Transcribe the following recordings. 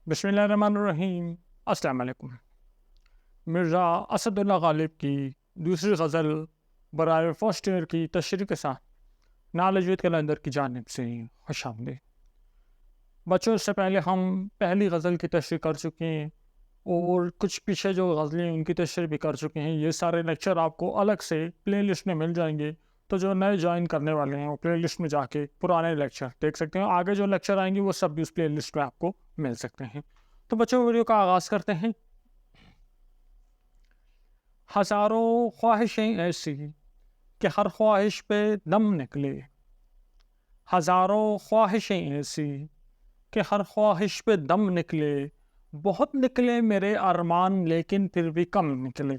بسم اللہ الرحمن الرحیم۔ السلام علیکم۔ مرزا اسد اللہ غالب کی دوسری غزل برائے فرسٹ ایئر کی تشریح کے ساتھ نالج وتھ کیلنڈر کی جانب سے خوش آمدید۔ بچوں، اس سے پہلے ہم پہلی غزل کی تشریح کر چکے ہیں اور کچھ پیچھے جو غزلیں ان کی تشریح بھی کر چکے ہیں۔ یہ سارے لیکچر آپ کو الگ سے پلے لسٹ میں مل جائیں گے، تو جو نئے جوائن کرنے والے ہیں وہ پلے لسٹ میں جا کے پرانے لیکچر دیکھ سکتے ہیں۔ آگے جو لیکچر آئیں گے وہ سب بھی اس پلے لسٹ میں آپ کو مل سکتے ہیں۔ تو بچوں، ویڈیو کا آغاز کرتے ہیں۔ ہزاروں خواہشیں ایسی کہ ہر خواہش پہ دم نکلے، ہزاروں خواہشیں ایسی کہ ہر خواہش پہ دم نکلے، بہت نکلے میرے ارمان لیکن پھر بھی کم نکلے۔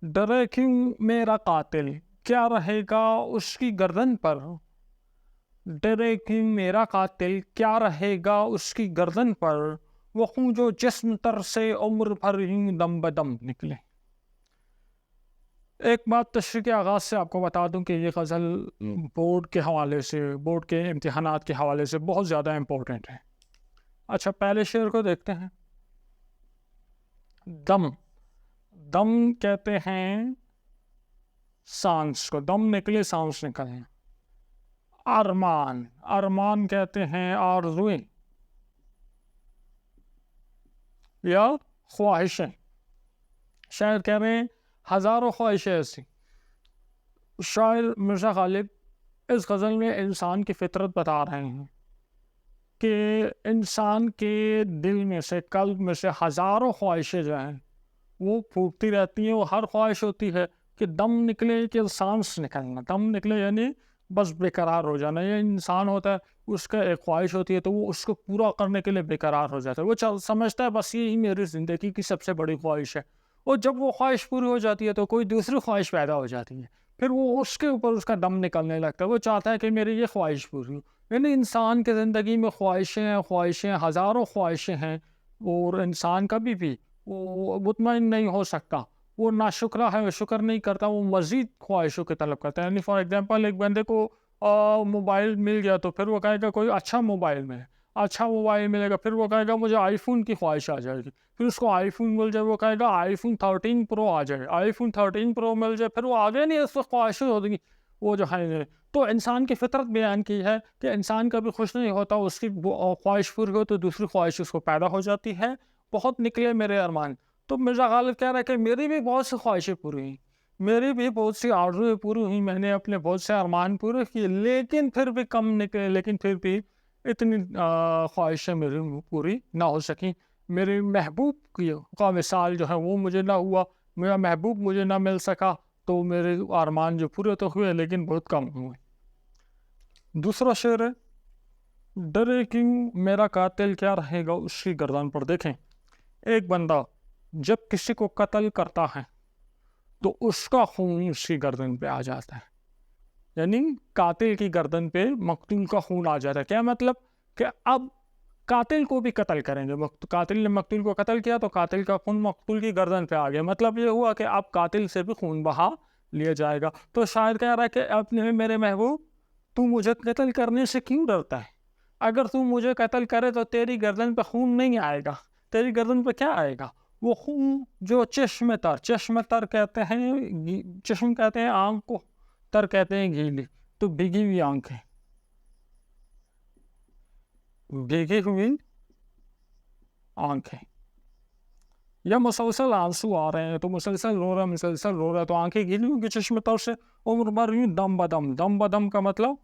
ڈرے کیوں میرا قاتل کیا رہے گا اس کی گردن پر، ڈرے کیوں میرا قاتل کیا رہے گا اس کی گردن پر، وہ خون جو جسم تر سے عمر بھر یوں دم بدم نکلے۔ ایک بات تشریح کے آغاز سے آپ کو بتا دوں کہ یہ غزل بورڈ کے حوالے سے، بورڈ کے امتحانات کے حوالے سے بہت زیادہ امپورٹنٹ ہے۔ اچھا، پہلے شعر کو دیکھتے ہیں۔ دم، دم کہتے ہیں سانس کو، دم نکلے سانس نکلے۔ ارمان، ارمان کہتے ہیں آرزوئیں یا خواہشیں۔ شاعر کہہ رہے ہیں ہزاروں خواہشیں ایسی۔ شاعر مرزا غالب اس غزل میں انسان کی فطرت بتا رہے ہیں کہ انسان کے دل میں سے، قلب میں سے ہزاروں خواہشیں جو ہیں وہ پھوٹتی رہتی ہیں۔ وہ ہر خواہش ہوتی ہے کہ دم نکلے، کہ سانس نکلنا۔ دم نکلے یعنی بس بے قرار ہو جانا۔ یہ انسان ہوتا ہے، اس کا ایک خواہش ہوتی ہے تو وہ اس کو پورا کرنے کے لیے بے قرار ہو جاتا ہے۔ وہ سمجھتا ہے بس یہی میری زندگی کی سب سے بڑی خواہش ہے۔ اور جب وہ خواہش پوری ہو جاتی ہے تو کوئی دوسری خواہش پیدا ہو جاتی ہے، پھر وہ اس کے اوپر اس کا دم نکلنے لگتا ہے۔ وہ چاہتا ہے کہ میری یہ خواہش پوری ہو۔ یعنی انسان کی زندگی میں خواہشیں ہزاروں خواہشیں ہیں، اور انسان کبھی بھی وہ مطمئن نہیں ہو سکتا۔ وہ ناشکرہ ہے، وہ شکر نہیں کرتا، وہ مزید خواہشوں کی طلب کرتا ہے۔ یعنی فار ایگزامپل ایک بندے کو موبائل مل گیا تو پھر وہ کہے گا کوئی اچھا موبائل ملے، اچھا موبائل ملے گا، پھر وہ کہے گا مجھے آئی فون کی خواہش آ جائے گی۔ پھر اس کو آئی فون مل جائے، وہ کہے گا آئی فون 13 پرو آ جائے، آئی فون 13 پرو مل جائے، پھر وہ آگے نہیں، اس وقت خواہشیں ہوتی وہ جو ہے۔ تو انسان کی فطرت بیان کی ہے کہ انسان کبھی خوش نہیں ہوتا، اس کی خواہش پوری ہو تو دوسری خواہش اس کو پیدا ہو جاتی ہے۔ بہت نکلے میرے ارمان۔ تو مرزا غالب کہہ رہا ہے کہ میری بھی بہت سی خواہشیں پوری ہوئیں، میری بھی بہت سی آرزویں پوری ہوئیں، میں نے اپنے بہت سے ارمان پورے کیے، لیکن پھر بھی کم نکلے، لیکن پھر بھی اتنی خواہشیں میری پوری نہ ہو سکیں۔ میرے محبوب کا وصال جو ہے وہ مجھے نہ ہوا، میرا محبوب مجھے نہ مل سکا، تو میرے ارمان جو پورے تو ہوئے لیکن بہت کم ہوئے۔ دوسرا شعر ہے، ڈرے کیوں میرا قاتل کیا رہے گا اس کی گردن پر۔ دیکھیں، ایک بندہ جب کسی کو قتل کرتا ہے تو اس کا خون اس کی گردن پہ آ جاتا ہے، یعنی قاتل کی گردن پہ مقتول کا خون آ جاتا ہے۔ کیا مطلب کہ اب قاتل کو بھی قتل کریں گے، قاتل نے مقتول کو قتل کیا تو قاتل کا خون مقتول کی گردن پہ آ گیا۔ مطلب یہ ہوا کہ اب قاتل سے بھی خون بہا لیا جائے گا۔ تو شاعر کہہ رہا ہے کہ اپنے میرے محبوب، تو مجھے قتل کرنے سے کیوں ڈرتا ہے؟ اگر تو مجھے قتل کرے تو تیری گردن پہ خون نہیں آئے گا، تیری گردن پہ کیا آئے گا؟ وہ خون جو چشم تر کہتے ہیں، چشم کہتے ہیں آنکھ کو، تر کہتے ہیں گیلی، تو بھیگی ہوئی آنکھیں، بھیگی ہوئی آنکھیں، یا مسلسل آنسو آ رہے ہیں تو مسلسل رو رہا ہے تو آنکھیں گیلی ہوگی چشم تر سے، عمر بھر یوں دم بدم۔ دم بدم کا مطلب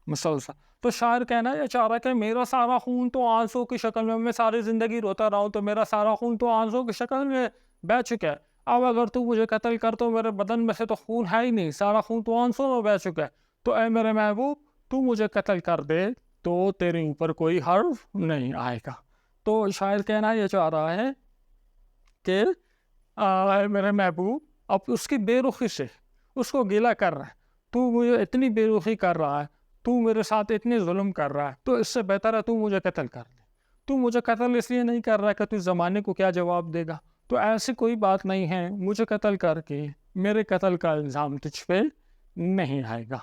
مسلسل۔ تو شاعر کہنا یہ چاہ رہا ہے کہ میرا سارا خون تو آنسو کی شکل میں ساری زندگی روتا رہا ہوں، تو میرا سارا خون تو آنسو کی شکل میں بہہ چکا ہے۔ اب اگر تو مجھے قتل کر تو میرے بدن میں سے تو خون ہے ہی نہیں، سارا خون تو آنسو میں بہہ چکا ہے۔ تو اے میرے محبوب، تو مجھے قتل کر دے تو تیرے اوپر کوئی حرف نہیں آئے گا۔ تو شاعر کہنا یہ چاہ رہا ہے کہ اے میرے محبوب، اب اس کی بے رخی سے اس کو گیلا کر رہا ہے، تو مجھے اتنی بے رخی کر رہا ہے، تو میرے ساتھ اتنے ظلم کر رہا ہے، تو اس سے بہتر ہے تو مجھے قتل کر دے۔ تو مجھے قتل اس لیے نہیں کر رہا ہے کہ تو زمانے کو کیا جواب دے گا، تو ایسی کوئی بات نہیں ہے، مجھے قتل کر کے میرے قتل کا الزام تجھ پہ نہیں آئے گا۔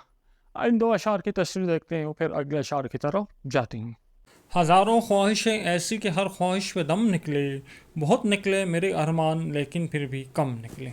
ان دو اشعار کی تشریح دیکھتے ہیں اور پھر اگلے اشعار کی طرف جاتے ہیں۔ ہزاروں خواہشیں ایسی کہ ہر خواہش پہ دم نکلے، بہت نکلے میرے ارمان لیکن پھر بھی کم نکلے۔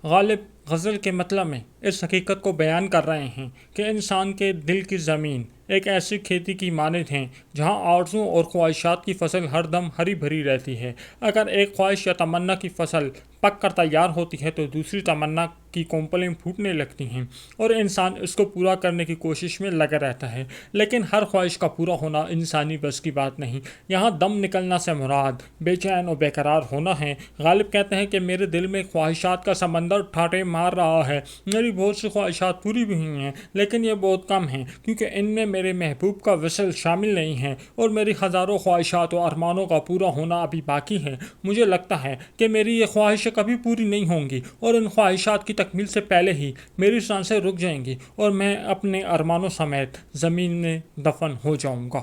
غالب غزل کے مطلب میں اس حقیقت کو بیان کر رہے ہیں کہ انسان کے دل کی زمین ایک ایسی کھیتی کی مانند ہے جہاں آرزوؤں اور خواہشات کی فصل ہر دم ہری بھری رہتی ہے۔ اگر ایک خواہش یا تمنا کی فصل پک کر تیار ہوتی ہے تو دوسری تمنا کی کونپلیں پھوٹنے لگتی ہیں اور انسان اس کو پورا کرنے کی کوشش میں لگا رہتا ہے، لیکن ہر خواہش کا پورا ہونا انسانی بس کی بات نہیں۔ یہاں دم نکلنا سے مراد بے چین اور بے قرار ہونا ہے۔ غالب کہتے ہیں کہ میرے دل میں خواہشات کا سمندر ٹھاٹے مار رہا ہے، میری بہت سی خواہشات پوری بھی ہوئی ہیں لیکن یہ بہت کم ہیں کیونکہ ان میں میرے محبوب کا وصل شامل نہیں ہے، اور میری ہزاروں خواہشات و ارمانوں کا پورا ہونا ابھی باقی ہے۔ مجھے لگتا ہے کہ میری یہ خواہشیں کبھی پوری نہیں ہوں گی اور ان خواہشات کی تکمیل سے پہلے ہی میری سانسیں رک جائیں گی اور میں اپنے ارمانوں سمیت زمین میں دفن ہو جاؤں گا۔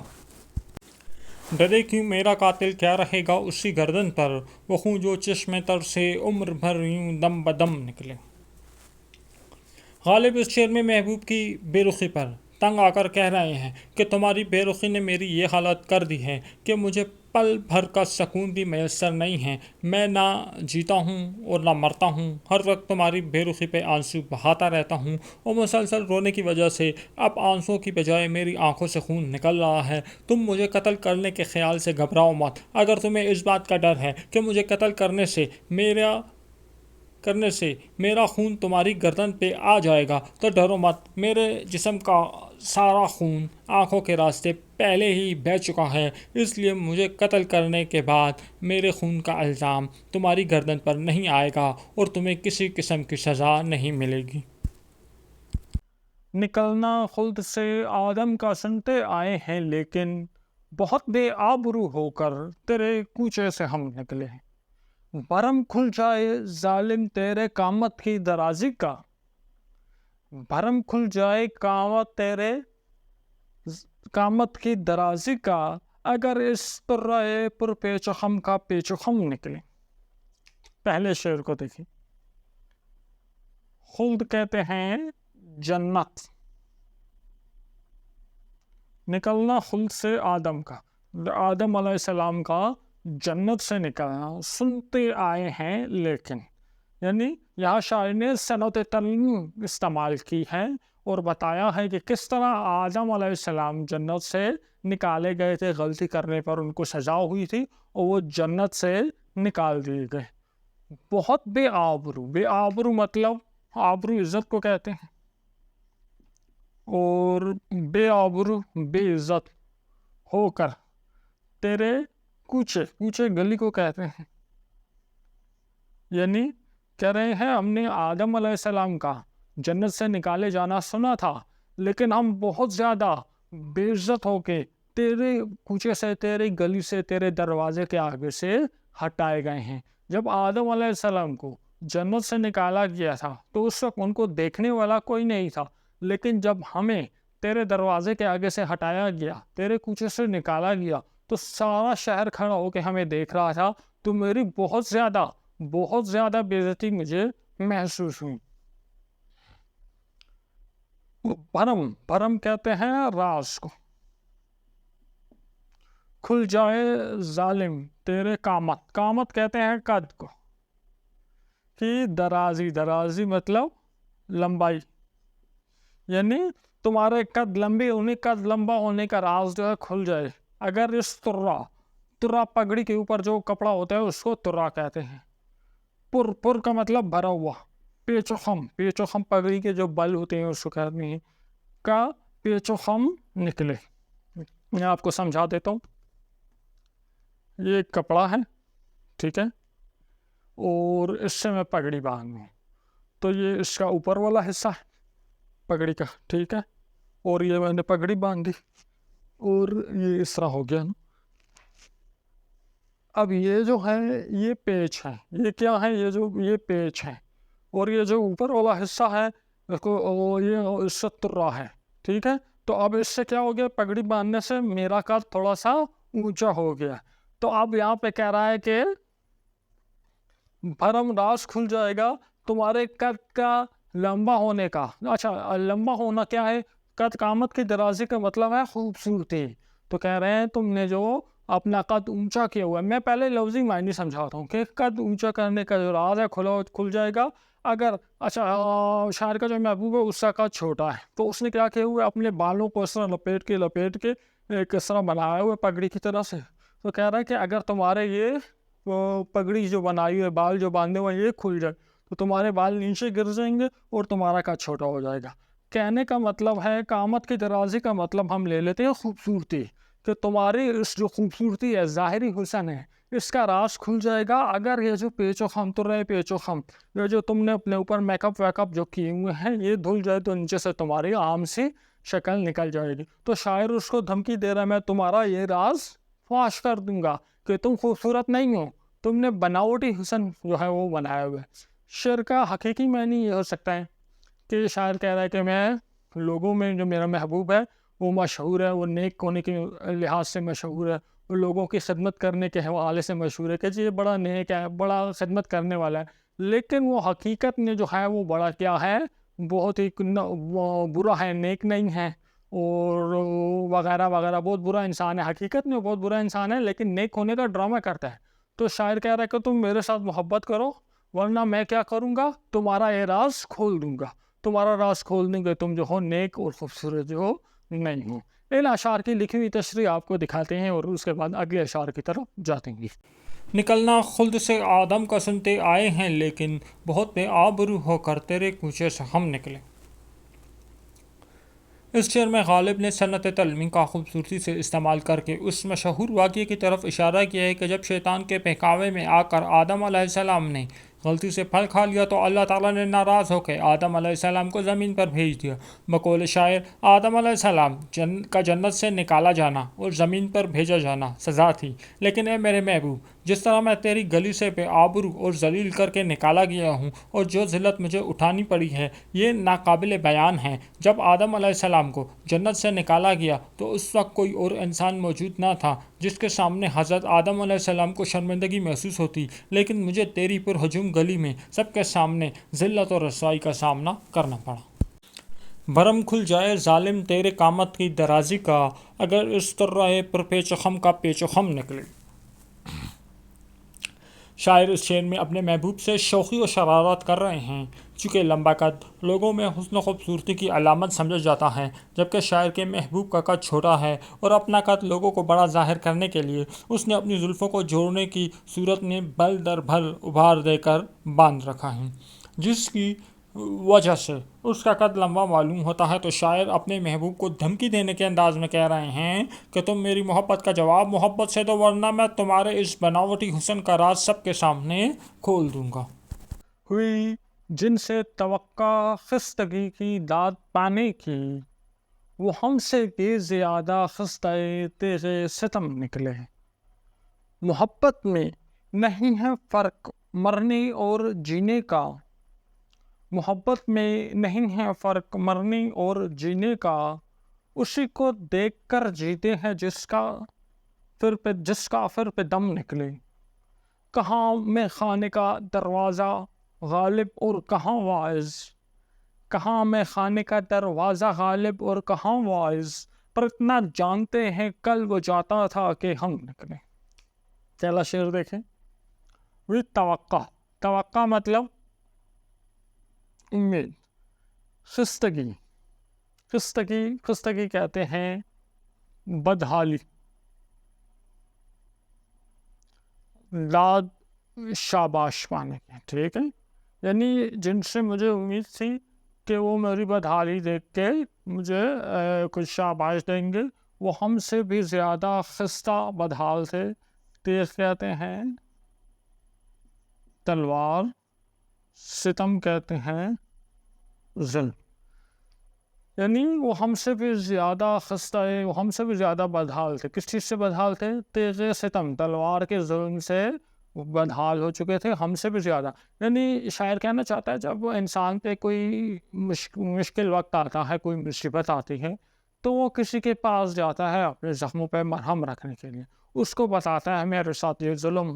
ڈرے کیوں میرا قاتل کیا رہے گا اسی گردن پر، وہ خون جو چشم تر سے عمر بھر یوں دم بدم نکلے۔ غالب اس شعر میں محبوب کی بے رخی پر تنگ آ کر کہہ رہے ہیں کہ تمہاری بے رخی نے میری یہ حالت کر دی ہے کہ مجھے پل بھر کا سکون بھی میسر نہیں ہے۔ میں نہ جیتا ہوں اور نہ مرتا ہوں، ہر وقت تمہاری بے رخی پہ آنسو بہاتا رہتا ہوں، اور مسلسل رونے کی وجہ سے اب آنسوؤں کی بجائے میری آنکھوں سے خون نکل رہا ہے۔ تم مجھے قتل کرنے کے خیال سے گھبراؤ مت۔ اگر تمہیں اس بات کا ڈر ہے کہ مجھے قتل کرنے سے میرا خون تمہاری گردن پہ آ جائے گا تو ڈرو مت۔ میرے جسم کا سارا خون آنکھوں کے راستے پہلے ہی بہہ چکا ہے، اس لیے مجھے قتل کرنے کے بعد میرے خون کا الزام تمہاری گردن پر نہیں آئے گا اور تمہیں کسی قسم کی سزا نہیں ملے گی۔ نکلنا خلد سے آدم کا سنتے آئے ہیں لیکن بہت بے آبرو ہو کر تیرے کوچے سے ہم نکلے ہیں۔ بھرم کھل جائے ظالم تیرے قامت کی درازی کا، بھرم کھل جائے قامت کی درازی کا، اگر اس طرح پر پیچ خم کا پیچ خم نکلے۔ پہلے شعر کو دیکھیں۔ خلد کہتے ہیں جنت، نکلنا خلد سے آدم کا، آدم علیہ السلام کا جنت سے نکلنا سنتے آئے ہیں لیکن، یعنی یہاں شاعر نے صنعت تعلیم استعمال کی ہے اور بتایا ہے کہ کس طرح آدم علیہ السلام جنت سے نکالے گئے تھے، غلطی کرنے پر ان کو سزا ہوئی تھی اور وہ جنت سے نکال دیے گئے۔ بہت بے آبرو مطلب آبرو عزت کو کہتے ہیں، اور بے آبرو بے عزت ہو کر تیرے کوچے گلی کو کہتے ہیں، یعنی کہہ رہے ہیں ہم نے آدم علیہ السلام کا جنت سے نکالے جانا سنا تھا لیکن ہم بہت زیادہ بے عزت ہو کے تیرے کوچے سے، تیرے گلی سے، تیرے دروازے کے آگے سے ہٹائے گئے ہیں۔ جب آدم علیہ السلام کو جنت سے نکالا گیا تھا تو اس وقت ان کو دیکھنے والا کوئی نہیں تھا، لیکن جب ہمیں تیرے دروازے کے آگے سے ہٹایا گیا، تیرے کوچے سے نکالا گیا تو سارا شہر کھڑا ہو کے ہمیں دیکھ رہا تھا، تو میری بہت زیادہ بے عزتی مجھے محسوس ہوئی۔ بھرم کہتے ہیں راز کو، کھل جائے ظالم تیرے قامت کہتے ہیں قد کو، کہ درازی مطلب لمبائی، یعنی تمہارے قد لمبا ہونے کا راز جو ہے کھل جائے اگر اس ترا پگڑی کے اوپر جو کپڑا ہوتا ہے اس کو ترا کہتے ہیں۔ پر کا مطلب بھرا ہوا، پیچ و خم پگڑی کے جو بل ہوتے ہیں اس کو کہتے ہیں، کا پیچ و خم نکلے۔ میں آپ کو سمجھا دیتا ہوں، یہ ایک کپڑا ہے، ٹھیک ہے، اور اس سے میں پگڑی باندھوں تو یہ اس کا اوپر والا حصہ ہے پگڑی کا، ٹھیک ہے، اور یہ میں نے پگڑی باندھ دی اور یہ اس طرح ہو گیا نا۔ اب یہ جو ہے یہ پیچ ہے، یہ کیا ہے، یہ پیچ ہے، اور یہ جو اوپر والا حصہ ہے یہ اس سے ترا ہے، ٹھیک ہے۔ تو اب اس سے کیا ہو گیا، پگڑی باندھنے سے میرا قد تھوڑا سا اونچا ہو گیا، تو اب یہاں پہ کہہ رہا ہے کہ بھرم راز کھل جائے گا تمہارے قد کا لمبا ہونے کا۔ اچھا، لمبا ہونا کیا ہے، قامت کی درازی کا مطلب ہے خوبصورتی. تو کہہ رہے ہیں تم نے جو اپنا قد اونچا کیا ہوا ہے. میں پہلے لفظی معنی سمجھاتا ہوں کہ قد اونچا کرنے کا جو راز ہے کھل جائے گا اگر شاعر کا جو محبوب ہے اس کا قد چھوٹا ہے تو اس نے کیا کیا ہوا ہے, اپنے بالوں کو اس طرح لپیٹ کے کس طرح بنایا ہوا ہے پگڑی کی طرح سے. تو کہہ رہا ہے کہ اگر تمہارے یہ پگڑی جو بنائی ہوئی ہے, بال جو باندھے ہوئے ہیں, یہ کھل جائے تو تمہارے بال نیچے گر جائیں گے اور تمہارا قد چھوٹا ہو جائے گا. کہنے کا مطلب ہے قامت کی درازی کا مطلب ہم لے لیتے ہیں خوبصورتی, کہ تمہاری اس جو خوبصورتی ہے, ظاہری حسن ہے, اس کا راز کھل جائے گا اگر یہ جو پیچ و خم یہ جو تم نے اپنے اوپر میک اپ جو کیے ہوئے ہیں یہ دھل جائے تو نیچے سے تمہاری عام سی شکل نکل جائے گی. تو شاعر اس کو دھمکی دے رہا ہے, میں تمہارا یہ راز فاش کر دوں گا کہ تم خوبصورت نہیں ہو, تم نے بناوٹی حسن جو ہے وہ بنایا ہوا ہے. شعر کا حقیقی معنی یہ ہو سکتا ہے کہ شاعر کہہ رہا ہے کہ میں لوگوں میں جو میرا محبوب ہے وہ مشہور ہے, وہ نیک ہونے کے لحاظ سے مشہور ہے, وہ لوگوں کی خدمت کرنے کے حوالے سے مشہور ہے کہ جی یہ بڑا نیک ہے, بڑا خدمت کرنے والا ہے, لیکن وہ حقیقت میں جو ہے وہ بڑا کیا ہے, بہت ہی برا ہے, نیک نہیں ہے اور وغیرہ وغیرہ, بہت برا انسان ہے. حقیقت میں بہت برا انسان ہے لیکن نیک ہونے کا ڈرامہ کرتا ہے. تو شاعر کہہ رہا ہے کہ تم میرے ساتھ محبت کرو ورنہ میں کیا کروں گا, تمہارا یہ راز کھول دوں گا, تمہارا راز کھول دیں گے, تم جو ہو نیک اور خوبصورت جو ہو نہیں ہو. ان اشعار کی لکھی ہوئی تشریح آپ کو دکھاتے ہیں اور اس کے بعد اگلے اشعار کی طرف جاتے ہیں. نکلنا خلد سے آدم کا سنتے آئے ہیں لیکن بہت بے آبرو ہو کر تیرے کوچے سے ہم نکلے. اس شعر میں غالب نے صنعت تلمین کا خوبصورتی سے استعمال کر کے اس مشہور واقعے کی طرف اشارہ کیا ہے کہ جب شیطان کے بہکاوے میں آ کر آدم علیہ السلام نے غلطی سے پھل کھا لیا تو اللہ تعالیٰ نے ناراض ہو کے آدم علیہ السلام کو زمین پر بھیج دیا. بقول شاعر, آدم علیہ السلام کا جنت سے نکالا جانا اور زمین پر بھیجا جانا سزا تھی, لیکن اے میرے محبوب, جس طرح میں تیری گلی سے بے آبرو اور ذلیل کر کے نکالا گیا ہوں اور جو ذلت مجھے اٹھانی پڑی ہے یہ ناقابل بیان ہے. جب آدم علیہ السلام کو جنت سے نکالا گیا تو اس وقت کوئی اور انسان موجود نہ تھا جس کے سامنے حضرت آدم علیہ السلام کو شرمندگی محسوس ہوتی, لیکن مجھے تیری پر ہجوم گلی میں سب کے سامنے ذلت اور رسوائی کا سامنا کرنا پڑا. بھرم کھل جائے ظالم تیرے قامت کی درازی کا, اگر اس طرح پر پیچ و خم کا پیچ و خم نکلے. شاعر اس شعر میں اپنے محبوب سے شوخی و شرارت کر رہے ہیں. چونکہ لمبا قد لوگوں میں حسن و خوبصورتی کی علامت سمجھا جاتا ہے, جبکہ شاعر کے محبوب کا قد چھوٹا ہے اور اپنا قد لوگوں کو بڑا ظاہر کرنے کے لیے اس نے اپنی زلفوں کو جوڑنے کی صورت میں بل در بل ابھار دے کر باندھ رکھا ہے, جس کی وجہ سے اس کا قد لمبا معلوم ہوتا ہے. تو شاعر اپنے محبوب کو دھمکی دینے کے انداز میں کہہ رہے ہیں کہ تم میری محبت کا جواب محبت سے دو ورنہ میں تمہارے اس بناوٹی حسن کا راز سب کے سامنے کھول دوں گا. ہوئی جن سے توقع خستگی کی داد پانے کی, وہ ہم سے بھی زیادہ خستہ تیرے ستم نکلے. محبت میں نہیں ہے فرق مرنے اور جینے کا, محبت میں نہیں ہے فرق مرنے اور جینے کا, اسی کو دیکھ کر جیتے ہیں جس کا پھر پہ دم نکلے. کہاں میں خانے کا دروازہ غالب اور کہاں واعظ, کہاں میں خانے کا دروازہ غالب اور کہاں واعظ, پر اتنا جانتے ہیں کل وہ جاتا تھا کہ ہم نکلے. پہلا شعر دیکھیں. وہ توقع مطلب امید. خستگی کہتے ہیں بدحالی, داد شاباش پانے کے, ٹھیک ہے, یعنی جن سے مجھے امید تھی کہ وہ میری بدحالی دیکھ کے مجھے کچھ شاباش دیں گے, وہ ہم سے بھی زیادہ خستہ بدحال تھے. تیز کہتے ہیں تلوار, ستم کہتے ہیں ظلم, یعنی وہ ہم سے بھی زیادہ خستہ ہے, وہ ہم سے بھی زیادہ بدحال تھے. کس چیز سے بدحال تھے؟ تیز ستم, تلوار کے ظلم سے بدحال ہو چکے تھے, ہم سے بھی زیادہ. یعنی شاعر کہنا چاہتا ہے جب انسان پہ کوئی مشکل وقت آتا ہے, کوئی مصیبت آتی ہے, تو وہ کسی کے پاس جاتا ہے اپنے زخموں پہ مرہم رکھنے کے لیے, اس کو بتاتا ہے میرے ساتھ یہ ظلم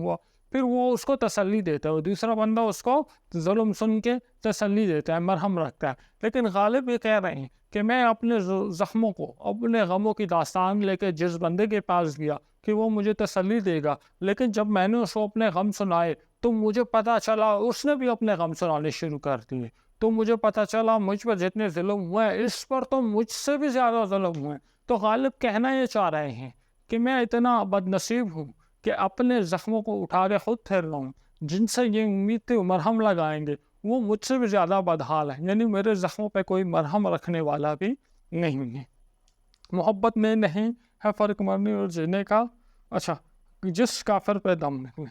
ہوا, پھر وہ اس کو تسلی دیتا ہے, دوسرا بندہ اس کو ظلم سن کے تسلی دیتا ہے, مرہم رکھتا ہے. لیکن غالب یہ کہہ رہے ہیں کہ میں اپنے زخموں کو, اپنے غموں کی داستان لے کے جس بندے کے پاس گیا کہ وہ مجھے تسلی دے گا, لیکن جب میں نے اس کو اپنے غم سنائے تو مجھے پتہ چلا اس نے بھی اپنے غم سنانے شروع کر دیے. تو مجھے پتہ چلا مجھ پر جتنے ظلم ہوئے ہیں اس پر تو مجھ سے بھی زیادہ ظلم ہوئے. تو غالب کہنا یہ چاہ رہے ہیں کہ میں اتنا بد نصیب ہوں کہ اپنے زخموں کو اٹھا کے خود پھیر رہا ہوں, جن سے یہ امید تھی مرہم لگائیں گے وہ مجھ سے بھی زیادہ بدحال ہے, یعنی میرے زخموں پہ کوئی مرہم رکھنے والا بھی نہیں ہے. محبت میں نہیں ہے فرق مرنے اور جینے کا, اچھا جس کافر پہ دم نکلے.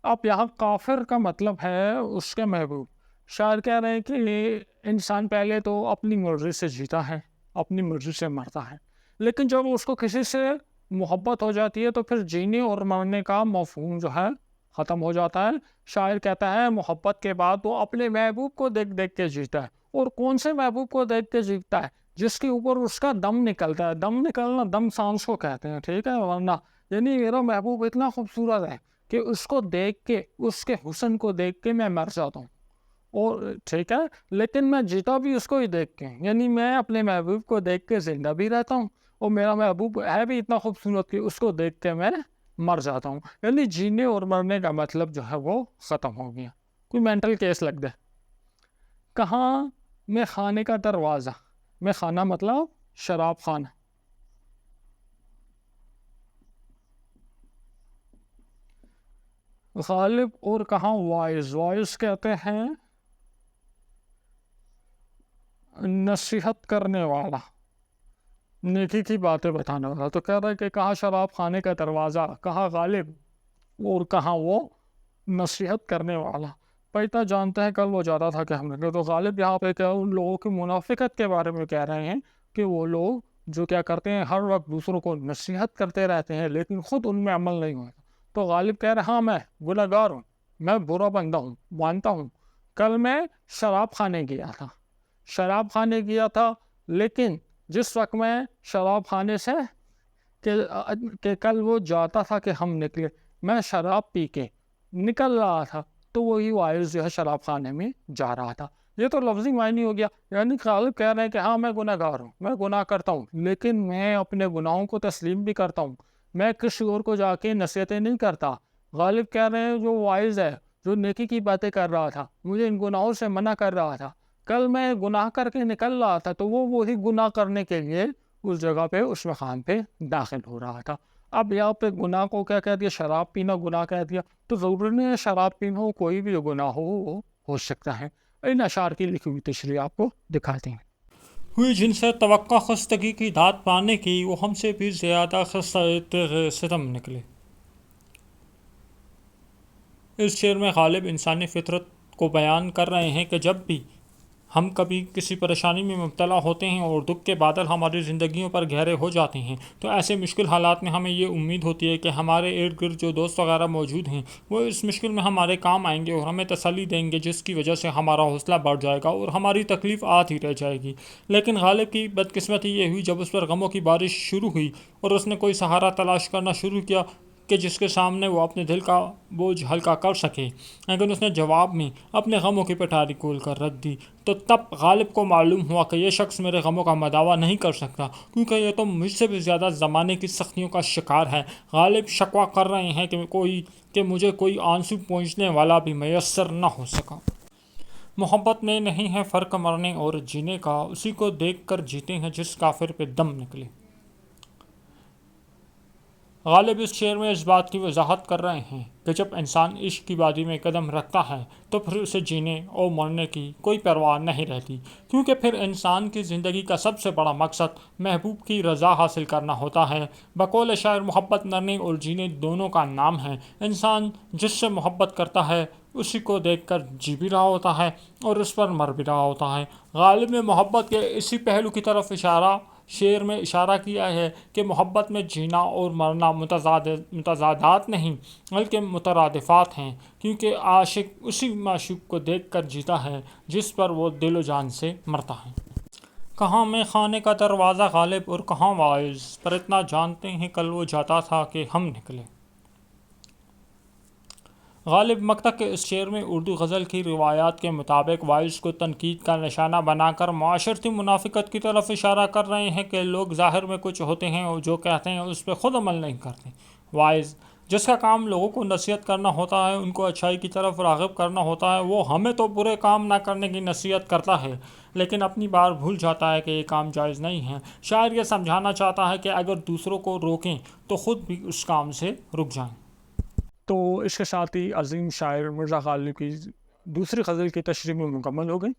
اب یہاں کافر کا مطلب ہے اس کے محبوب. شاعر کہہ رہے ہیں کہ انسان پہلے تو اپنی مرضی سے جیتا ہے, اپنی مرضی سے مرتا ہے, لیکن جب اس کو کسی سے محبت ہو جاتی ہے تو پھر جینے اور مرنے کا مفہوم جو ہے ختم ہو جاتا ہے. شاعر کہتا ہے محبت کے بعد وہ اپنے محبوب کو دیکھ دیکھ کے جیتا ہے. اور کون سے محبوب کو دیکھ کے جیتا ہے؟ جس کے اوپر اس کا دم نکلتا ہے. دم نکلنا, دم سانس کو کہتے ہیں, ٹھیک ہے, ورنہ یعنی میرا محبوب اتنا خوبصورت ہے کہ اس کو دیکھ کے, اس کے حسن کو دیکھ کے میں مر جاتا ہوں, اور ٹھیک ہے, لیکن میں جیتا بھی اس کو ہی دیکھ کے, یعنی میں اپنے محبوب کو دیکھ کے زندہ بھی رہتا ہوں, اور میرا محبوب ہے بھی اتنا خوبصورت کہ اس کو دیکھ کے میں مر جاتا ہوں. یعنی جینے اور مرنے کا مطلب جو ہے وہ ختم ہو گیا. کوئی مینٹل کیس لگ دے. کہاں میں خانے کا دروازہ, میں خانہ مطلب شراب خانہ. غالب اور کہاں وائز, وائز کہتے ہیں نصیحت کرنے والا, نیکی کی باتیں بتانے والا. تو کہہ رہا ہے کہ کہاں شراب خانے کا دروازہ, کہاں غالب اور کہاں وہ نصیحت کرنے والا. پیتا جانتا ہے کل وہ جاتا تھا کہ ہم نے. تو غالب یہاں پہ کیا ان لوگوں کی منافقت کے بارے میں کہہ رہے ہیں کہ وہ لوگ جو کیا کرتے ہیں ہر وقت دوسروں کو نصیحت کرتے رہتے ہیں لیکن خود ان میں عمل نہیں ہوتا. تو غالب کہہ رہے ہاں میں گناہ گار ہوں, میں برا بندہ ہوں, مانتا ہوں. کل میں شراب خانے گیا تھا, شراب خانے گیا تھا, لیکن جس وقت میں شراب خانے سے کہ کل وہ جاتا تھا کہ ہم نکلے, میں شراب پی کے نکل رہا تھا تو وہی وائز جو ہے شراب خانے میں جا رہا تھا. یہ تو لفظی معنی ہو گیا, یعنی غالب کہہ رہے ہیں کہ ہاں میں گناہ گار ہوں, میں گناہ کرتا ہوں, لیکن میں اپنے گناہوں کو تسلیم بھی کرتا ہوں, میں کسی اور کو جا کے نصیحتیں نہیں کرتا. غالب کہہ رہے ہیں جو وائز ہے, جو نیکی کی باتیں کر رہا تھا, مجھے ان گناہوں سے منع کر رہا تھا, کل میں گناہ کر کے نکل رہا تھا تو وہ وہی گناہ کرنے کے لیے اس جگہ پہ, اس مقام پہ داخل ہو رہا تھا. اب یہاں پہ گناہ کو کیا کہہ دیا, شراب پینا گناہ کہہ دیا. تو ضروری نہیں ہے شراب پینا ہو, کوئی بھی جو گناہ ہو سکتا ہے. ان اشعار کی لکھی ہوئی تشریح آپ کو دکھاتے ہیں. ہوئی جن سے توقع خستگی کی داد پانے کی, وہ ہم سے بھی زیادہ خستہ تیغ ستم نکلے. اس شعر میں غالب انسانی فطرت کو بیان کر رہے ہیں کہ جب بھی ہم کبھی کسی پریشانی میں مبتلا ہوتے ہیں اور دکھ کے بادل ہماری زندگیوں پر گہرے ہو جاتے ہیں تو ایسے مشکل حالات میں ہمیں یہ امید ہوتی ہے کہ ہمارے ارد گرد جو دوست وغیرہ موجود ہیں وہ اس مشکل میں ہمارے کام آئیں گے اور ہمیں تسلی دیں گے, جس کی وجہ سے ہمارا حوصلہ بڑھ جائے گا اور ہماری تکلیف آتی رہ جائے گی. لیکن غالب کی بدقسمتی یہ ہوئی جب اس پر غموں کی بارش شروع ہوئی اور اس نے کوئی سہارا تلاش کرنا شروع کیا کہ جس کے سامنے وہ اپنے دل کا بوجھ ہلکا کر سکے, لیکن اس نے جواب میں اپنے غموں کی پٹاری کھول کر رکھ دی. تو تب غالب کو معلوم ہوا کہ یہ شخص میرے غموں کا مداوع نہیں کر سکتا, کیونکہ یہ تو مجھ سے بھی زیادہ زمانے کی سختیوں کا شکار ہے. غالب شکوہ کر رہے ہیں کہ مجھے کوئی آنسو پہنچنے والا بھی میسر نہ ہو سکا. محبت میں نہیں ہے فرق مرنے اور جینے کا, اسی کو دیکھ کر جیتے ہیں جس کافر پہ دم نکلے. غالب اس شعر میں اس بات کی وضاحت کر رہے ہیں کہ جب انسان عشق کی وادی میں قدم رکھتا ہے تو پھر اسے جینے اور مرنے کی کوئی پرواہ نہیں رہتی, کیونکہ پھر انسان کی زندگی کا سب سے بڑا مقصد محبوب کی رضا حاصل کرنا ہوتا ہے. بقول شاعر محبت مرنے اور جینے دونوں کا نام ہے. انسان جس سے محبت کرتا ہے اسی کو دیکھ کر جی بھی رہا ہوتا ہے اور اس پر مر بھی رہا ہوتا ہے. غالب نے محبت کے اسی پہلو کی طرف شعر میں اشارہ کیا ہے کہ محبت میں جینا اور مرنا متضادات نہیں بلکہ مترادفات ہیں, کیونکہ عاشق اسی معشوق کو دیکھ کر جیتا ہے جس پر وہ دل و جان سے مرتا ہے. کہاں میں خانے کا دروازہ غالب اور کہاں وائز, پر اتنا جانتے ہیں کل وہ جاتا تھا کہ ہم نکلے. غالب مکتا کے اس شعر میں اردو غزل کی روایات کے مطابق وائز کو تنقید کا نشانہ بنا کر معاشرتی منافقت کی طرف اشارہ کر رہے ہیں کہ لوگ ظاہر میں کچھ ہوتے ہیں اور جو کہتے ہیں اس پہ خود عمل نہیں کرتے۔ وائز جس کا کام لوگوں کو نصیحت کرنا ہوتا ہے، ان کو اچھائی کی طرف راغب کرنا ہوتا ہے، وہ ہمیں تو برے کام نہ کرنے کی نصیحت کرتا ہے لیکن اپنی بار بھول جاتا ہے کہ یہ کام جائز نہیں ہے۔ شاعر یہ سمجھانا چاہتا ہے کہ اگر دوسروں کو روکیں تو خود بھی اس کام سے رک جائیں۔ تو اس کے ساتھ ہی عظیم شاعر مرزا غالب کی دوسری غزل کی تشریح میں مکمل ہو گئی۔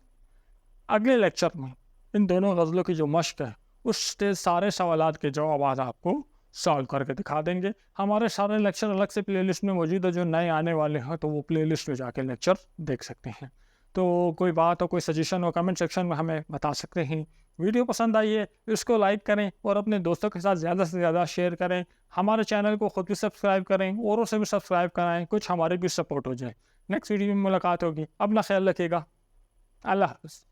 اگلے لیکچر میں ان دونوں غزلوں کی جو مشق ہے اس سے سارے سوالات کے جوابات آپ کو سالو کر کے دکھا دیں گے۔ ہمارے سارے لیکچر الگ سے پلے لسٹ میں موجود ہے، جو نئے آنے والے ہیں تو وہ پلے لسٹ میں جا کے لیکچر دیکھ سکتے ہیں۔ تو کوئی بات ہو، کوئی سجیشن ہو، کمنٹ سیکشن میں ہمیں بتا سکتے ہیں۔ ویڈیو پسند آئی ہے اس کو لائک کریں اور اپنے دوستوں کے ساتھ زیادہ سے زیادہ شیئر کریں۔ ہمارے چینل کو خود بھی سبسکرائب کریں، اوروں سے بھی سبسکرائب کرائیں، کچھ ہماری بھی سپورٹ ہو جائے۔ نیکسٹ ویڈیو میں ملاقات ہوگی، اپنا خیال رکھیے گا، اللہ حافظ۔